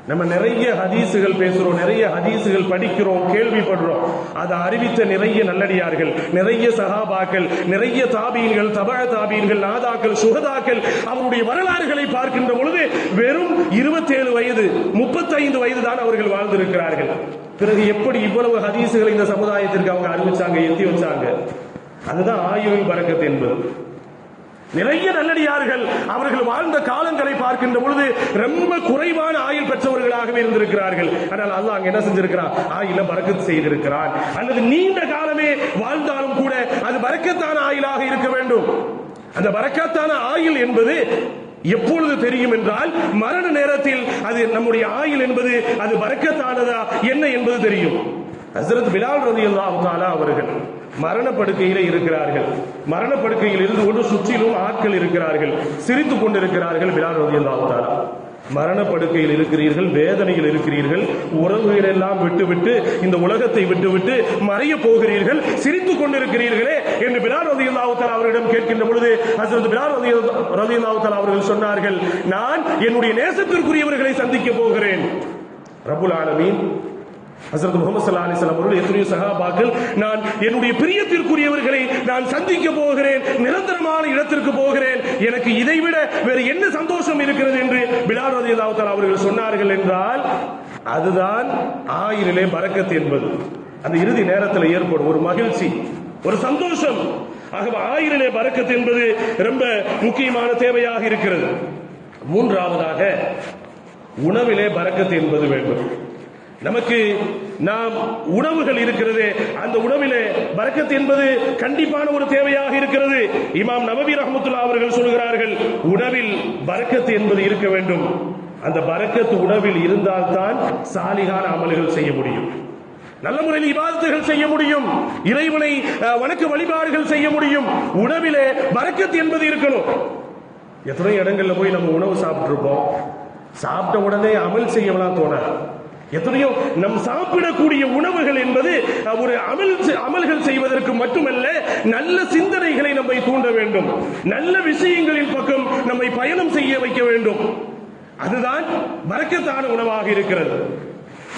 நம்ம நிறைய ஹதீசுகள் பேசுறோம், நிறைய ஹதீசுகள் படிக்கிறோம், கேள்விப்படுறோம். அதை அறிவித்த நிறைய நல்லடியார்கள், நிறைய சஹாபாக்கள், நிறைய தாபீன்கள், தபஅ தாபீன்கள், நாதாக்கள், சுஹதாக்கள், அவருடைய வரலாறுகளை பார்க்கின்ற பொழுது வெறும் 27 வயது 35 வயது தான் அவர்கள் வாழ்ந்திருக்கிறார்கள். பிறகு எப்படி இவ்வளவு ஹதீசுகளை இந்த சமுதாயத்திற்கு அவங்க அறிவிச்சாங்க, எத்தி வச்சாங்க? அதுதான் ஆயுள் பரக்கத் என்பது. நிறைய நல்லடியார்கள் அவர்கள் வாழ்ந்த காலங்களை பார்க்கின்ற பொழுது ரொம்ப குறைவான ஆயுள் பெற்றவர்களாகவே இருந்திருக்கிறார்கள். ஆனால் அல்லாஹ் அங்க என்ன செஞ்சிருக்கிறான்? ஆயுள பரக்கத் செய்திருக்கிறான். அல்லது நீண்ட காலமே வாழ்ந்தாலும் கூட அது பரக்கத்தான ஆயுளாக இருக்க வேண்டும். அந்த பரக்கத்தான ஆயுள் என்பது எப்பொழுது தெரியும் என்றால், மரண நேரத்தில் அது நம்முடைய ஆயுள் என்பது அது பரக்கத்தானதா என்ன என்பது தெரியும். ஹஸ்ரத் பிலால் ரலியல்லாஹு தஆலா அவர்கள் மரணப்படுக்கையிலே இருக்கிறார்கள். மரணப்படுக்கையில் இருந்து கொண்டு சுற்றிலும் ஆட்கள் இருக்கிறார்கள், சிரித்துக் கொண்டிருக்கிறார்கள். பிலால் ரலியல்லாஹு தஆலா, மரணப்படுக்கையில் இருக்கிறீர்கள், வேதனையில் இருக்கிறீர்கள், உறவுகள் எல்லாம் விட்டுவிட்டு இந்த உலகத்தை விட்டுவிட்டு மறைய போகிறீர்கள், சிரித்துக் கொண்டிருக்கிறீர்களே என்று பிலால் ரலியல்லாஹு தஆலா அவரிடம் கேட்கின்ற பொழுது ஹஸ்ரத் பிலால் ரலியல்லாஹு தஆலா அவர்கள் சொன்னார்கள், நான் என்னுடைய நேசத்திற்குரியவர்களை சந்திக்க போகிறேன். ரப்புல் ஆலமீன் ஹஸரத் முஹம்மது ஸல்லல்லாஹு அலைஹி வஸல்லம் அவர்கள் எத்தனையோ சஹாபாக்கள், நான் என்னுடைய பிரியத்திற்குரியவர்களை நான் சந்திக்க போகிறேன், நிரந்தரமான இடத்திற்கு போகிறேன், எனக்கு இதைவிட வேறு என்ன சந்தோஷம் இருக்கிறது என்று பிலால் ரலியல்லாஹு தஆலா அவர்கள் சொன்னார்கள் என்றால், அதுதான் ஆயுளிலே பரக்கத் என்பது. அந்த இறுதி நேரத்தில் ஏற்படும் ஒரு மகிழ்ச்சி, ஒரு சந்தோஷம். ஆகவே ஆயுளிலே பரக்கத் என்பது ரொம்ப முக்கியமான தேவையாக இருக்கிறது. மூன்றாவதாக உணவிலே பரக்கத் என்பது வேண்டும். நமக்கு நாம் உணவுகள் இருக்கிறது, அந்த உணவிலே பரக்கத் என்பது கண்டிப்பான ஒரு தேவையாக இருக்கிறது. இமாம் நவவி ரஹ்மத்துல்லாஹி அவர்கள் சொல்கிறார்கள், உணவில் பரக்கத் என்பது இருக்க வேண்டும். அந்த பரக்கத் உணவில் இருந்தால்தான் சாலிகான அமல்கள் செய்ய முடியும், நல்ல முறையில் இபாதத்துகள் செய்ய முடியும், இறைவனை வணக்க வழிபாடுகள் செய்ய முடியும். உணவிலே பரக்கத் என்பது இருக்கணும். எத்தனை இடங்கள்ல போய் நம்ம உணவு சாப்பிட்டுருப்போம், சாப்பிட்ட உடனே அமல் செய்யலாம் தோணாது. எத்தனையோ நம் சாப்பிடக்கூடிய உணவுகள் என்பது ஒரு அமல்கள் செய்வதற்கு மட்டுமல்ல, நல்ல சிந்தனைகளை நம்மை தூண்ட வேண்டும், நல்ல விஷயங்களின் பக்கம் நம்மை பயணம் செய்ய வைக்க வேண்டும். அதுதான் பரக்கத்தான உணவாக இருக்கிறது.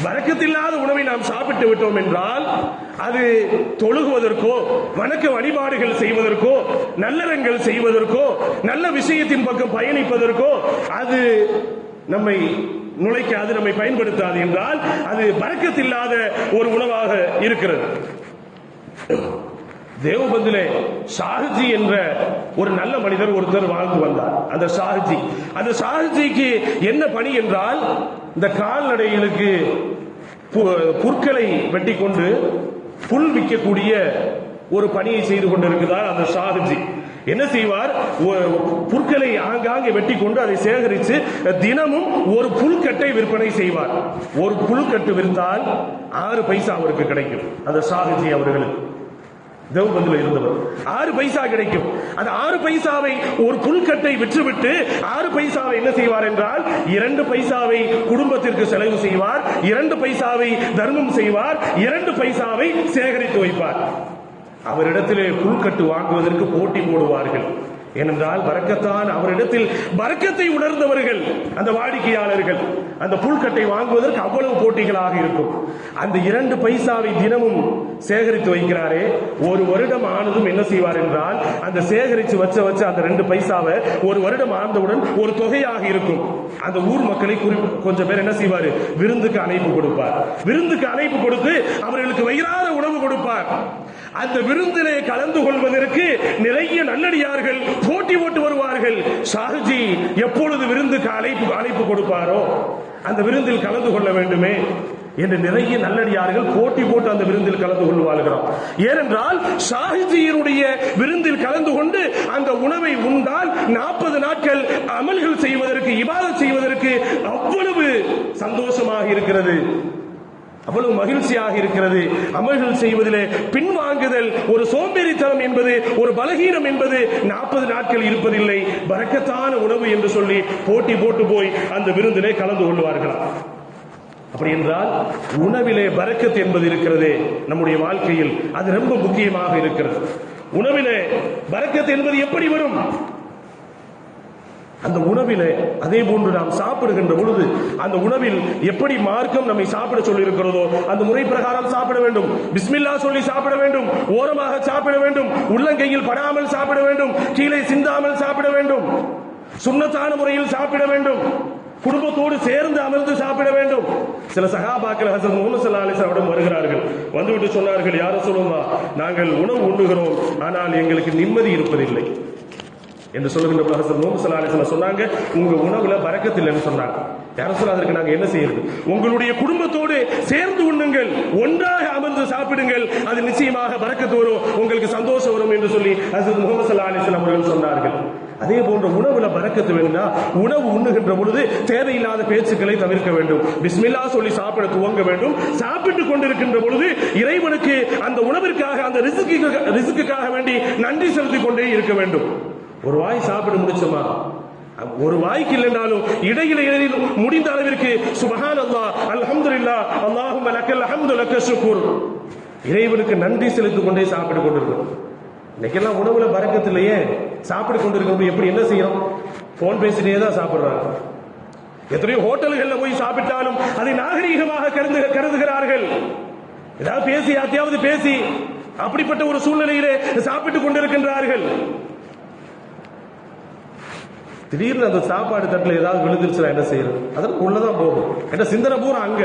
பரக்கத்தில்லாத உணவை நாம் சாப்பிட்டு விட்டோம் என்றால் அது தொழுகுவதற்கோ வணக்க வழிபாடுகள் செய்வதற்கோ நல்லறங்கள் செய்வதற்கோ நல்ல விஷயத்தின் பக்கம் பயணிப்பதற்கோ அது நம்மை நுழைக்காது, நம்மை பயன்படுத்தாது என்றால் அது பரக்கத்தில்லாத ஒரு உணவாக இருக்கிறது. தேவபந்திலே ஷாஹிஜி என்ற ஒரு நல்ல மனிதர் ஒருத்தர் வாழ்ந்து வந்தார். அந்த ஷாஹிஜிக்கு என்ன பணி என்றால், இந்த கால்நடைகளுக்கு புற்களை வெட்டி கொண்டு புல் விற்கக்கூடிய ஒரு பணியை செய்து கொண்டிருக்கிறார். அந்த ஷாஹிஜி என்ன செய்வார், புற்களை ஆங்காங்கே வெட்டி கொண்டு அதை சேகரித்து தினமும் ஒரு புல்கட்டை விற்பனை செய்வார். ஒரு புல்கட்டு விற்றால் 6 பைசா அவருக்கு கிடைக்கும். அந்த ஷாஹிஜி அவர்களுக்கு தேவபந்தில் இருந்தவர் 6 பைசா கிடைக்கும். அந்த 6 பைசாவை ஒரு புல்கட்டை விற்றுவிட்டு 6 பைசாவை என்ன செய்வார் என்றால் 2 பைசாவை குடும்பத்திற்கு செலவு செய்வார், 2 பைசாவை தர்மம் செய்வார், 2 பைசாவை சேகரித்து வைப்பார். அவரிடத்திலே புல்கட்டு வாங்குவதற்கு போட்டி போடுவார்கள். ஏனென்றால் பரக்கத்தான் அவரிடத்தில் பரக்கத்தை உணர்ந்தவர்கள் அந்த வாடிக்கையாளர்கள் அந்த புல்கட்டை வாங்குவதற்கு அவ்வளவு போட்டிகளாக இருக்கும். அந்த 2 பைசாவை தினமும் சேகரித்து வைக்கிறாரே, ஒரு வருடம் ஆனதும் என்ன செய்வார் என்றால் அந்த சேகரித்து வச்ச அந்த 2 பைசாவை ஒரு வருடம் ஆனவுடன் ஒரு தொகையாக இருக்கும். அந்த ஊர் மக்களை கொஞ்சம் பேர் என்ன செய்வார், விருந்துக்கு அழைப்பு கொடுப்பார். விருந்துக்கு அழைப்பு கொடுத்து அவர்களுக்கு வயிறார உணவு கொடுப்பார். அந்த விருந்திலே கலந்து கொள்வதற்கு நிறைய நல்லடியார்கள் போட்டி போட்டு வருவார்கள். ஷாஹிஜி எப்பொழுது விருந்துக்கு அழைப்பு கொடுப்பாரோ அந்த விருந்தில் கலந்து கொள்ள வேண்டுமே என்று நிறைய நல்லடியார்கள் போட்டி போட்டு அந்த விருந்தில் கலந்து கொள்வார்கள். ஏனென்றால் ஷாஹிஜியினுடைய விருந்தில் கலந்து கொண்டு அந்த உணவை உண்டால் 40 நாட்கள் அமல்கள் செய்வதற்கு, இபாதத் செய்வதற்கு அவ்வளவு சந்தோஷமாக இருக்கிறது, அவ்வளவு மகிழ்ச்சியாக இருக்கிறது. அமல்கள் செய்வதிலே பின்வாங்குதல், ஒரு சோம்பேறித்தனம் என்பது, ஒரு பலகீனம் என்பது 40 நாட்கள் இருப்பதில்லை. பரக்கத்தான உணவு என்று சொல்லி போட்டி போட்டு போய் அந்த விருந்திலே கலந்து கொள்வார்களாம். அப்படி என்றால் உணவிலே பரக்கத் என்பது இருக்கிறதே நம்முடைய வாழ்க்கையில், அது ரொம்ப முக்கியமாக இருக்கிறது. உணவிலே பரக்கத் என்பது எப்படி வரும்? அந்த உணவிலே அதே போன்று நாம் சாப்பிடுகின்ற பொழுது அந்த உணவில் எப்படி மார்க்கம் நம்மை சாப்பிட சொல்லி இருக்கிறதோ அந்த முறை பிரகாரம் சாப்பிட வேண்டும். பிஸ்மில்லா சொல்லி சாப்பிட வேண்டும், ஓரமாக சாப்பிட வேண்டும், உள்ளங்கையில் படாமல் சாப்பிட வேண்டும், கீழே சிந்தாமல் சாப்பிட வேண்டும், சுன்னத்தான முறையில் சாப்பிட வேண்டும், குடும்பத்தோடு சேர்ந்து அமர்ந்து சாப்பிட வேண்டும். சில சஹாபாக்கள் ஹஸரத் முஹம்மது ஸல்லல்லாஹு அலைஹி வஸல்லம் வருகிறார்கள். வந்துவிட்டு சொன்னார்கள், யா ரசூலல்லாஹ், நாங்கள் உணவு உண்ணுகிறோம், ஆனால் எங்களுக்கு நிம்மதி இருப்பதில்லை என்று சொல்லுகின்ற பொழுது ஹஸரத் முஹம்மது ஸல்லல்லாஹு அலைஹி வஸல்லம் சொன்னாங்க, உங்க உணவுல பரக்கத் இல்லைன்னு சொன்னாங்க. யா ரசூலல்லாஹ், அதற்கு நாங்க என்ன செய்யறது? உங்களுடைய குடும்பத்தோடு சேர்ந்து உண்ணுங்கள், ஒன்றாக அமர்ந்து சாப்பிடுங்கள், அது நிச்சயமாக பரக்கத் வரும், உங்களுக்கு சந்தோஷம் வரும் என்று சொல்லி ஹஸரத் முஹம்மது ஸல்லல்லாஹு அலைஹி வஸல்லம் அவர்கள் சொன்னார்கள். அதே போன்ற உணவுல பரக்கத்து வேணும்னா உணவு உண்ணுகின்ற பொழுது தேவையில்லாத பேச்சுக்களை தவிர்க்க வேண்டும். பிஸ்மில்லா சொல்லி சாப்பிட துவங்க வேண்டும். சாப்பிட்டுக் கொண்டிருக்கின்ற பொழுது இறைவனுக்கு அந்த உணவிற்காக, அந்த ரிஸ்க்குக்காக வேண்டி நன்றி செலுத்திக் கொண்டே இருக்க வேண்டும். ஒரு வாய் சாப்பிட முடிச்சோமா, ஒரு வாய்க்கு இல்லைனாலும் இடையில முடிந்த அளவிற்கு சுப்ஹானல்லாஹ், அல்ஹம்துலில்லாஹ், அல்லாஹும்ம லக்கல் ஹம்து லக்க ஷுக்ர், இறைவனுக்கு நன்றி செலுத்திக் கொண்டே சாப்பிட்டு கொண்டிருக்கணும். இன்னைக்கெல்லாம் உணவுல பரக்கத்து இல்லையே, சாப்பிட்டு கொண்டிருக்கும் எப்படி என்ன செய்யறோம்? போன் பேசிட்டே தான் சாப்பிடுறாங்க. எத்தனையோ ஹோட்டல்கள்ல போய் சாப்பிட்டாலும் அதை நாகரீகமாக கருதுகிறார்கள். ஏதாவது பேசி யாத்தையாவது பேசி அப்படிப்பட்ட ஒரு சூழ்நிலையிலே சாப்பிட்டுக் கொண்டிருக்கின்றார்கள். திடீர்னு அந்த சாப்பாடு தட்டில் ஏதாவது விழுந்துருச்சுன்னா என்ன செய்யறது? அதற்கு உள்ளதான் போகும். என்ற சிந்தனை பூரா அங்க.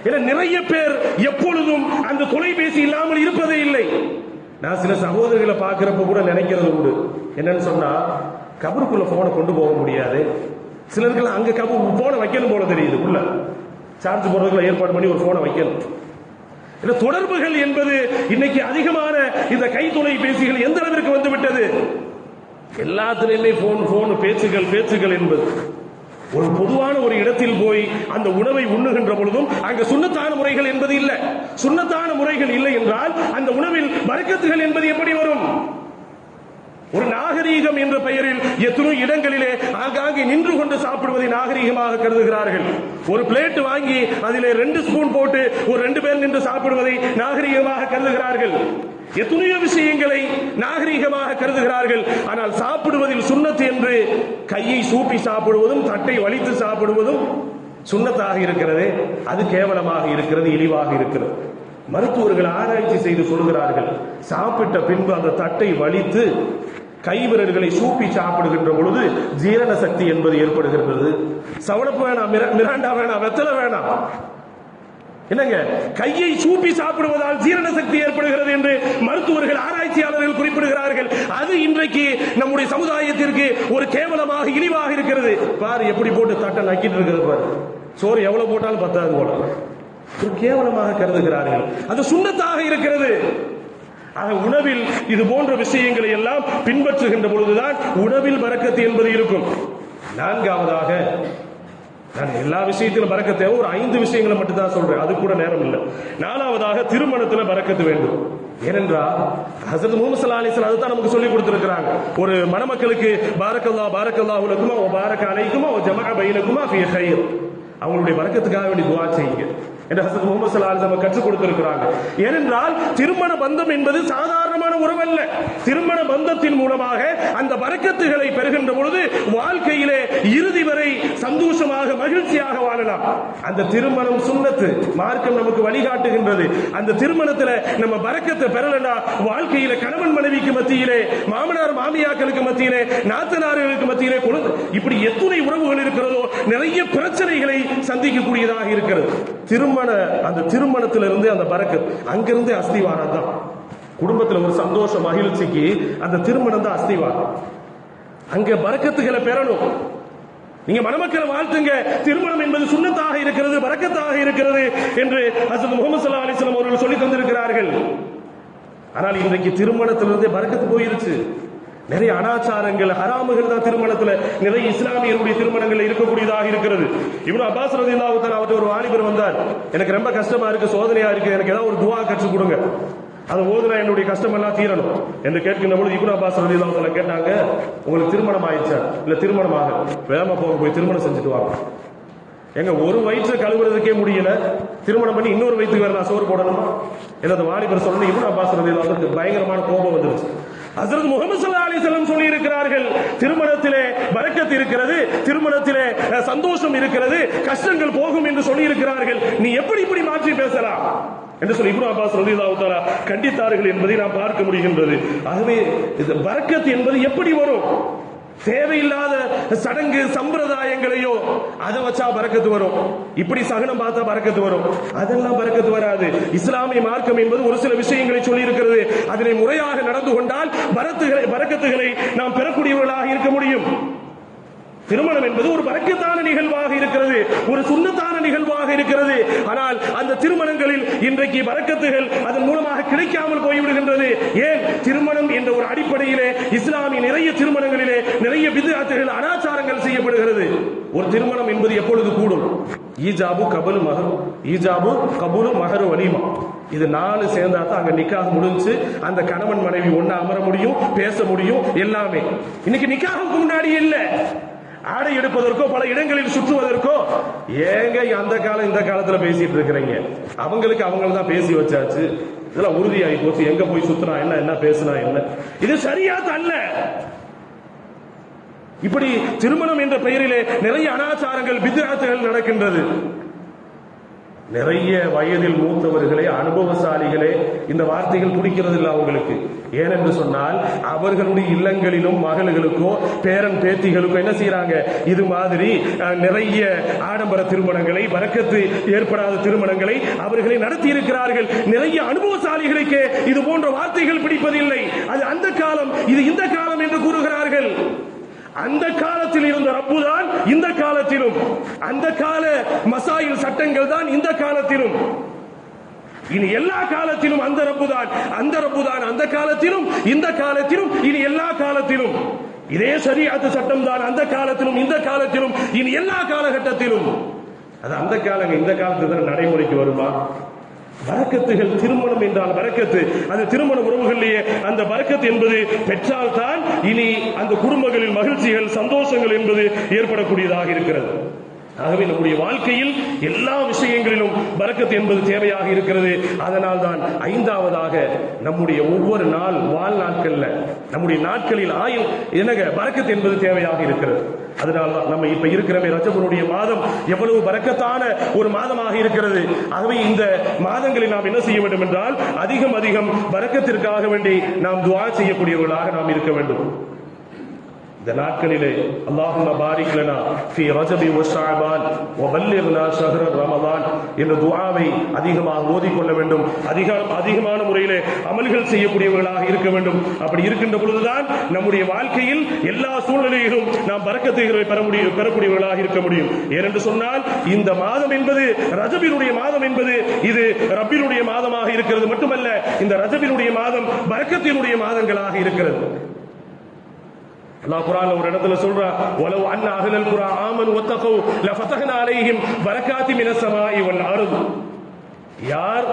ஏன்னா நிறைய பேர் எப்பொழுதும் அந்த தொலைபேசி இல்லாமல் இருப்பதே இல்லை. நான் சில சகோதரர்களை பார்க்கிறப்ப கூட நினைக்கிறது உண்டு, என்னன்னு சொன்னா, கபருக்குள்ள போனை கொண்டு போக முடியாது, சிலருக்கு அங்க போனை வைக்கணும் போல தெரியுது, உள்ள சார்ஜ் போடுறதுக்குள்ள ஏற்பாடு பண்ணி ஒரு போனை வைக்கணும். தொடர்புகள் என்பது இன்னைக்கு அதிகமான இந்த கை தொலைபேசிகள் எந்த அளவிற்கு வந்து விட்டது? எல்லாத்திலுமே போன் பேச்சுகள் என்பது. ஒரு பொதுவான ஒரு இடத்தில் போய் அந்த உணவை உண்ணுகின்ற பொழுதும் அங்க சுன்னத்தான முறைகள் என்பது இல்லை. சுன்னத்தான முறைகள் இல்லை என்றால் அந்த உணவில் பரக்கத்துகள் என்பது எப்படி வரும்? ஒரு நாகரீகம் என்ற பெயரில் எத்தனை இடங்களிலே ஆங்காங்கே நின்று கொண்டு சாப்பிடுவதை நாகரீகமாக கருதுகிறார்கள். ஒரு பிளேட் வாங்கி அதிலே 2 ஸ்பூன் போட்டு ஒரு 2 பேர் நின்று சாப்பிடுவதை நாகரீகமாக கருதுகிறார்கள். எத்தனையோ விஷயங்களை நாகரீகமாக கருதுகிறார்கள். ஆனால் சாப்பிடுவதில் சுன்னத் என்று கையை சூப்பி சாப்பிடுவதும் தட்டை வலித்து சாப்பிடுவதும் சுன்னத்தாக இருக்கிறது. அது கேவலமாக இருக்கிறது, இழிவாக இருக்கிறது. மருத்துவர்கள் ஆராய்ச்சி செய்து சொல்கிறார்கள், சாப்பிட்ட பின்பு அந்த தட்டை வலித்து கைவிரல்களை சூப்பி சாப்பிடுகின்ற பொழுது ஜீரண சக்தி என்பது ஏற்படுகிறது. சவணப்பு வேணாம், மிராண்டா வேணாம், வெத்தலை வேணாம், என்னங்க, கையை சூப்பி சாப்பிடுவதால் ஜீரண சக்தி ஏற்படுகிறது என்று மருத்துவர்கள், ஆராய்ச்சியாளர்கள் குறிப்பிடுகிறார்கள். அது இன்றைக்கு நம்முடைய சமுதாயத்திற்கு ஒரு கேவலமாக, இழிவாக இருக்கிறது. பாரு எப்படி போட்டு தட்டை நக்கிட்டு இருக்கிறது பாரு, சோறு எவ்வளவு போட்டாலும் பத்தாது போல, ஒரு கேவலமாக கருதுகிறார்கள். அது சுன்னத்தாக இருக்கிறது. உணவில் இது போன்ற விஷயங்களை எல்லாம் பின்பற்றுகின்ற பொழுதுதான் உணவில் பரக்கத்து என்பது இருக்கும். நான்காவதாக, நான் எல்லா விஷயத்திலும் பரக்கத்தை ஒரு 5 விஷயங்களை மட்டும் தான் சொல்றேன், அது கூட நேரம் இல்லை. 4வதாக திருமணத்தில் பரக்கத்து வேண்டும். ஏனென்றால் ஹஸரத் முஹம்மது ஸல்லல்லாஹு அலைஹி வஸல்லம் அதுதான் நமக்கு சொல்லி கொடுத்திருக்கிறாங்க. ஒரு மணமக்களுக்கு பாரக்கல்லாஹு லக்குமா வ பாரக அலைக்குமா வ ஜமஅ பைனகுமா ஃபீ கைர், அவங்களுடைய பரக்கத்துக்காக வேண்டி துஆ செய்யுங்க என்று ஹஸரத் முஹம்மது ஸல்லல்லாஹு அலைஹி வஸல்லம் கற்றுக் கொடுத்திருக்கிறாங்க. ஏனென்றால் திருமண பந்தம் என்பது சாதாரணமான உறவல்ல. திருமண பந்தத்தின் மூலமாக அந்த பரக்கத்துகளை பெறுகின்ற பொழுது வாழ்க்கையிலே இறுதி வரை சந்தோஷமாக, மகிழ்ச்சியாக வாழலாம். அந்த திருமணம் சுன்னத்து, மார்க்கம் நமக்கு வழிகாட்டுகின்றது. அந்த திருமணத்தில் நம்ம பரக்கத்தை பெறலனா வாழ்க்கையில கணவன் மனைவிக்கு மத்தியிலே, மாமனார் மாமியாக்களுக்கு மத்தியிலே, நாத்தனார்களுக்கு மத்தியிலே, இப்படி எத்தனை உறவுகள் இருக்கிறதோ நிறைய பிரச்சனைகளை சந்திக்கக்கூடியதாக இருக்கிறது. அந்த திருமணத்திலிருந்து அந்த பரக்கத், அங்கிருந்து அஸ்திவாரம் தான். குடும்பத்தில் ஒரு சந்தோஷ மகிழ்ச்சிக்கு அந்த திருமணம் தான் அஸ்திவாரம். அங்க பரக்கத்துகளை பெறணும். நீங்க மணமக்களை வாழ்த்துங்க, திருமணம் என்பது சுன்னத்தாக இருக்கிறது, பரக்கத்தாக இருக்கிறது என்று ஹஸரத் முஹம்மது ஸல்லல்லாஹு அலைஹி வஸல்லம் அவர்கள் சொல்லி தந்திருக்கிறார்கள். ஆனால் இன்றைக்கு திருமணத்திலிருந்தே பரக்கத்து போயிருச்சு. நிறைய அனாச்சாரங்கள், ஹராமுகள் தான் திருமணத்துல நிறைய இஸ்லாமியருடைய திருமணங்கள் இருக்கக்கூடியதாக இருக்கிறது. இப்னு அப்பாஸ் ரலியல்லாஹு தஆலா அவர்கிட்ட ஒரு வாலிபர் வந்தார், எனக்கு ரொம்ப கஷ்டமா இருக்கு, சோதனையா இருக்கு, எனக்கு ஏதாவது ஒரு துஆ கற்றுக் கொடுங்க, அதை ஓதுனா என்னுடைய கஷ்டம் எல்லாம் தீரணும் என்று கேட்கின்ற பொழுது இப்னு அப்பாஸ் ரலியல்லாஹு தஆலா கேட்டாங்க, உங்களுக்கு திருமணம் ஆயிடுச்சா? இல்ல திருமணமாக, வேகமா போய் திருமணம் செஞ்சுட்டு வாங்க. எங்க ஒரு வயிற்று கழுவுறதுக்கே முடியல, திருமணம் பண்ணி இன்னொரு வயிற்றுக்கு வேற நான் சோறு போடணுமா? என்ன வாலிபர் சொல்லணும். இப்னு அப்பாஸ் ரலியல்லாஹு தஆலா பயங்கரமான கோபம் வந்துருச்சு. ஹஜ்ரத் முஹம்மது ஸல்லல்லாஹு அலைஹி வஸல்லம் சொல்லி இருக்கிறார்கள், திருமணத்திலே பரக்கத் இருக்கிறது, திருமணத்திலே சந்தோஷம் இருக்கிறது, கஷ்டங்கள் போகும் என்று சொல்லி இருக்கிறார்கள். நீ எப்படி இப்படி மாற்றி பேசலாம் என்று சொல்லி இப்னு அப்பாஸ் ரலியல்லாஹு தஆலா கண்டித்தார்கள் என்பதை நாம் பார்க்க முடிகின்றது. ஆகவே பரக்கத் என்பது எப்படி வரும்? தேவையில்லாத சடங்கு சம்பிரதாயங்களையோ அதை வச்சா பரக்கத்து வரும், இப்படி சகனம் பார்த்தா பரக்கத்து வரும், அதெல்லாம் பரக்கத்து வராது. இஸ்லாமிய மார்க்கம் என்பது ஒரு சில விஷயங்களை சொல்லி இருக்கிறது, அதனை முறையாக நடந்து கொண்டால் பரக்கத்துகளை நாம் பெறக்கூடியவர்களாக இருக்க முடியும். திருமணம் என்பது ஒரு பரக்கத்தான நிகழ்வாக இருக்கிறது, ஒரு சுன்னத்தான நிகழ்வாக இருக்கிறது. ஆனால் அந்த திருமணங்களில் இன்றைக்கு பரக்கத்துகள் அதன் மூலமாக கிடைக்காமல் போய்விடுகின்றது. ஏன்? திருமணம் என்ற ஒரு அடிப்படையிலே இஸ்லாமிய நிறைய திருமணங்களிலே நிறைய பித்அத்துகள், அனாச்சாரங்கள் செய்யப்படுகிறது. ஒரு திருமணம் என்பது எப்பொழுது கூடும்? ஈஜாபு கபுல் மஹர், ஈஜாபு கபுல் மஹர் வலிமா, இது 4 சேர்ந்தா தான் அங்க நிக்காஹ் முடிஞ்சு அந்த கணவன் மனைவி ஒண்ணா அமர முடியும், பேச முடியும், எல்லாமே. இன்னைக்கு நிக்காஹுக்கு முன்னாடி இல்ல, ஆடை எடுப்பதற்கோ பல இடங்களில் சுற்றுவதற்கோ ஏங்க அந்த காலம் இந்த காலத்துல பேசிட்டு இருக்கிறீங்க? அவங்களுக்கு அவங்கள பேசி வச்சாச்சு, இதெல்லாம் உறுதியாகி போச்சு. எங்க போய் சுத்தினா என்ன, என்ன பேசினா என்ன? இது சரியாத் அல்ல. இப்படி திருமணம் என்ற பெயரிலே நிறைய அனாச்சாரங்கள் பித்அத்துகள் நடக்கின்றது. நிறைய வயதில் மூத்தவர்களே, அனுபவசாலிகளே இந்த வார்த்தைகள் பிடிக்கிறது இல்லை அவங்களுக்கு. ஏனென்று சொன்னால் அவர்களுடைய இல்லங்களிலும் மகளுக்கோ பேரன் பேத்திகளுக்கோ என்ன செய்யறாங்க? இது மாதிரி நிறைய ஆடம்பர திருமணங்களை, பரக்கத்து ஏற்படாத திருமணங்களை அவர்களை நடத்தி இருக்கிறார்கள். நிறைய அனுபவசாலிகளுக்கு இது போன்ற வார்த்தைகள் பிடிப்பதில்லை. அது அந்த காலம், இது இந்த காலம் என்று கூறுகிறார்கள். அந்த காலத்தில் இருந்த ரப்பு தான் இந்த காலத்திலும், அந்த கால மசாயில் சட்டங்கள் தான் இந்த காலத்திலும், இனி எல்லா காலத்திலும் அந்த ரப்பு தான், அந்த ரப்பு தான் அந்த காலத்திலும், இந்த காலத்திலும், இனி எல்லா காலத்திலும். இதே ஷரீஅத் சட்டம் தான் அந்த காலத்திலும், இந்த காலத்திலும், இனி எல்லா காலகட்டத்திலும். அது அந்த காலங்க, இந்த காலத்துல நடைமுறைக்கு வருமா? பரக்கத்துகள், திருமணம் என்றால் பரக்கத்து, அது திருமண உறவுகளிலேயே அந்த பரக்கத்து என்பது பெற்றால் தான் இனி அந்த குடும்பங்களில் மகிழ்ச்சிகள், சந்தோஷங்கள் என்பது ஏற்படக்கூடியதாக இருக்கிறது. ஆகவே நம்முடைய வாழ்க்கையில் எல்லா விஷயங்களிலும் பரக்கத் என்பது தேவையாக இருக்கிறது. அதனால் தான் 5வதாக நம்முடைய ஒவ்வொரு நாள் வாழ்நாட்கள்ல, நம்முடைய நாட்களில் ஆயுள் என்னங்க பரக்கத் என்பது தேவையாக இருக்கிறது. அதனால்தான் நம்ம இப்ப இருக்கிற ரஜபுடைய மாதம் எவ்வளவு பரக்கத்தான ஒரு மாதமாக இருக்கிறது. ஆகவே இந்த மாதங்களில் நாம் என்ன செய்ய வேண்டும் என்றால் அதிகம் அதிகம் பரக்கத்திற்காக வேண்டி நாம் துஆ செய்யக்கூடியவர்களாக நாம் இருக்க வேண்டும். இந்த நாட்களிலே அல்லாஹும்ம பாரிக் லனா ஃபீ ரஜபி வ ஷஅபான் வ பல்லிக்னா ஷஹ்ர ரமதான் என்ற துஆவை அதிகமாக ஓதிக்கொள்ள வேண்டும். அதிகமான முறையிலே அமல்கள் செய்யக்கூடியவர்களாக இருக்க வேண்டும். அப்படி இருக்கின்ற பொழுதுதான் நம்முடைய வாழ்க்கையில் எல்லா சூழ்நிலையிலும் நாம் பரக்கத்தை பெறக்கூடியவர்களாக இருக்க முடியும். ஏனென்று சொன்னால் இந்த மாதம் என்பது, ரஜபினுடைய மாதம் என்பது இது ரப்பினுடைய மாதமாக இருக்கிறது மட்டுமல்ல, இந்த ரஜபினுடைய மாதம் பரக்கத்தினுடைய மாதங்களாக இருக்கிறது. அல்லாஹ் குர்ஆன்ல ஒரு இடத்துல சொல்றான், வலவ் அன்ன அஹ்லல் குர்ஆ ஆமனு வத்தகூ லஃபதஹ்னா அலைஹிம் பரக்காத்தி மினஸ் ஸமாஇ வல் அர்த். யார்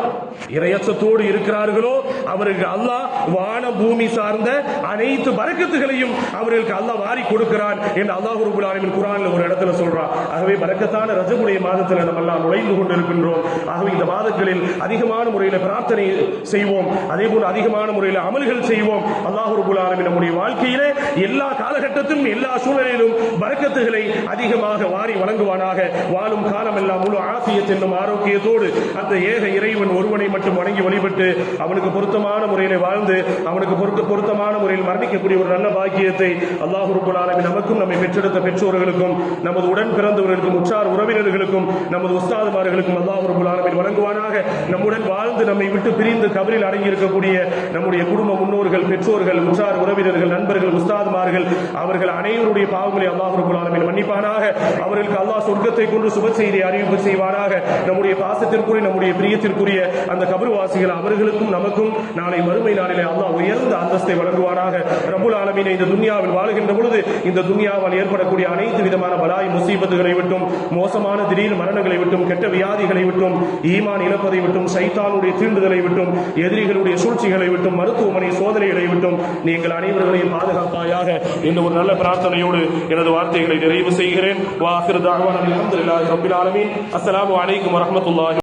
இறையச்சத்தோடு இருக்கிறார்களோ அவர்களுக்கு அல்லாஹ் வான பூமி சார்ந்த அனைத்து பரக்கத்துகளையும் அவர்களுக்கு அல்லாஹ் வாரி கொடுக்கிறான் என்று அல்லாஹ் ரப்பல் ஆலமீன் குர்ஆன்ல ஒரு இடத்துல சொல்றான். ஆகவே பரக்கத்தான ரஜபுடைய மாதத்தில் நம்ம எல்லாம் நுழைந்து கொண்டிருக்கின்றோம். ஆகவே இந்த மாதங்களில் அதிகமான முறையில் பிரார்த்தனை செய்வோம், அதே போல அதிகமான முறையில் அமல்கள் செய்வோம். அல்லாஹ் ரப்பல் ஆலமீன் நம்முடைய வாழ்க்கையிலே எல்லா காலகட்டத்திலும் எல்லா சூழ்நிலையிலும் பரக்கத்துகளை அதிகமாக வாரி வழங்குவானாக. வாழும் காலமெல்லாம் முழு ஆஃபியத் என்னும் ஆரோக்கியத்தோடு அந்த ஏக இறைவன் ஒருவனை மட்டும் வணங்கி வழிபட்டு அவனுக்கு பொருத்தமான முறையிலே வாழ்ந்து அவனுக்கு பொருத்தமான முறையில் மரணிக்கக்கூடிய ஒரு நல்ல பாக்கியத்தை அல்லாஹ் ரப்பல் ஆலமீன் நமக்கும், நம்மை பெற்றெடுத்த பெற்றோர்களுக்கும், நமது உடன் பிறந்தவர்களுக்கும், உற்றார் உறவினர்களுக்கும், நமது உஸ்தாதுமார்களுக்கும் அல்லாஹ் ரப்பல் ஆலமீன் வழங்குவானாக. நம்முடன் வாழ்ந்து நம்மை விட்டு பிரிந்து கபரில் அடங்கி இருக்கக்கூடிய நம்முடைய குடும்ப முன்னோர்கள், பெற்றோர்கள், உற்றார் உறவினர்கள், நண்பர்கள், உஸ்தாதுமார்கள் அவர்கள் அனைவருடைய பாவங்களை அல்லாஹ் ரப்பல் ஆலமீன் மன்னிப்பானாக. அவர்களுக்கு அல்லாஹ் சொர்க்கத்தை கொண்டு சுப செய்தியை அறிவிப்பு செய்வானாக. நம்முடைய பாசத்திற்குரிய, நம்முடைய பிரியத்திற்குரிய அந்த கபர்வாசிகள் அவர்களுக்கும் நமக்கும் நாளை மறுமை நாளிலே அல்லாஹ் உயர்ந்த அந்தஸ்தை வழங்குவானாக. ரப்பல் ஆலமீன் இந்த துன்யாவில் வாழுகின்ற பொழுது இந்த துன்யாவால் ஏற்படக்கூடிய அனைத்து விதமான பலாய் முசீபத்துகளை விட்டும், மோசமான திடீர் மரணங்களை விட்டும், கெட்ட வியாதிகளை விட்டும், ஈமான் இழப்பதை விட்டும், சைத்தானுடைய தீண்டுதலை விட்டும், எதிரிகளுடைய சூழ்ச்சிகளை விட்டும், மருத்துவமனை சோதனைகளை விட்டும் நீங்கள் அனைவர்களையும் பாதுகாப்பாயாக என்ற ஒரு நல்ல பிரார்த்தனையோடு எனது வார்த்தைகளை நிறைவு செய்கிறேன். வா ஆகிரு தஅவானா அல்ஹம்துலில்லாஹி ரப்பில் ஆலமீன். அஸ்ஸலாமு அலைக்கும் வரஹ்மத்துல்லாஹி